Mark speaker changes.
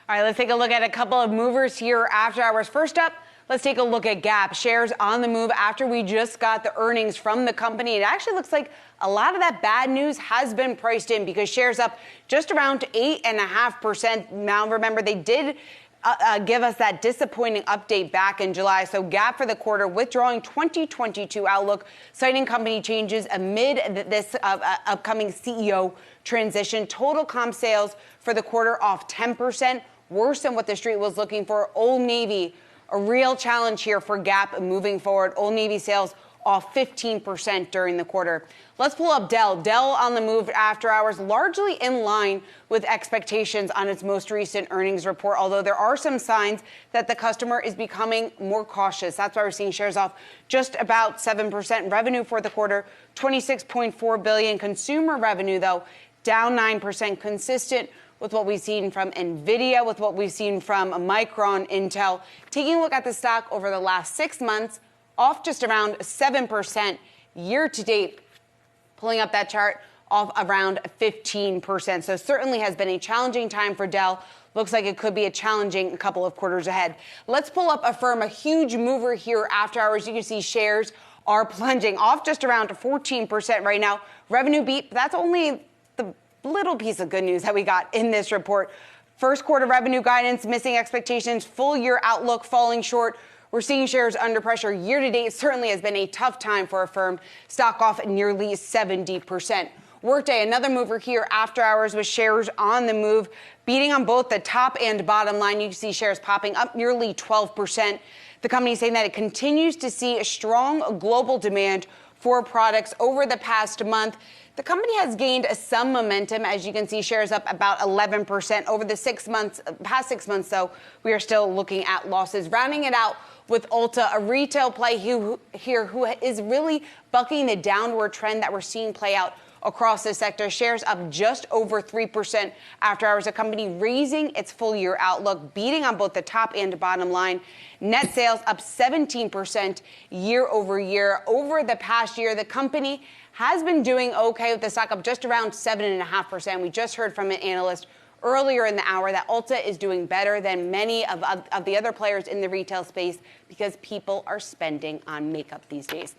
Speaker 1: All right, let's take a look at a couple of movers here after hours. First up, let's take a look at Gap. Shares on the move after we just got the earnings from the company. It actually looks like a lot of that bad news has been priced in because shares up just around 8.5%. Now, remember, they did give us that disappointing update back in July. So Gap for the quarter withdrawing 2022 outlook, citing company changes amid this upcoming CEO transition. Total comp sales for the quarter off 10%, worse than what the street was looking for. Old Navy, a real challenge here for Gap moving forward. Old Navy sales off 15% during the quarter. Let's pull up Dell. Dell on the move after hours, largely in line with expectations on its most recent earnings report, although there are some signs that the customer is becoming more cautious. That's why we're seeing shares off just about 7%. Revenue for the quarter, $26.4 billion. Consumer revenue, though, down 9%, consistent with what we've seen from NVIDIA, with what we've seen from Micron, Intel. Taking a look at the stock over the last 6 months, off just around 7% year to date. Pulling up that chart, off around 15%. So certainly has been a challenging time for Dell. Looks like it could be a challenging couple of quarters ahead. Let's pull up Affirm, a huge mover here after hours. You can see shares are plunging off just around 14% right now. Revenue beat, that's only the little piece of good news that we got in this report. First quarter revenue guidance, missing expectations, full year outlook falling short. We're seeing shares under pressure year to date. Certainly has been a tough time for Affirm. Stock off nearly 70%. Workday, another mover here after hours with shares on the move, beating on both the top and bottom line. You can see shares popping up nearly 12%. The company saying that it continues to see a strong global demand for products over the past month. The company has gained some momentum. As you can see, shares up about 11% over the past 6 months, though. We are still looking at losses. Rounding it out with Ulta, a retail play who is really bucking the downward trend that we're seeing play out across the sector. Shares up just over 3% after hours. A company raising its full year outlook, beating on both the top and bottom line. Net sales up 17% year over year. Over the past year, the company has been doing okay with the stock up just around 7.5%. We just heard from an analyst earlier in the hour that Ulta is doing better than many of the other players in the retail space because people are spending on makeup these days.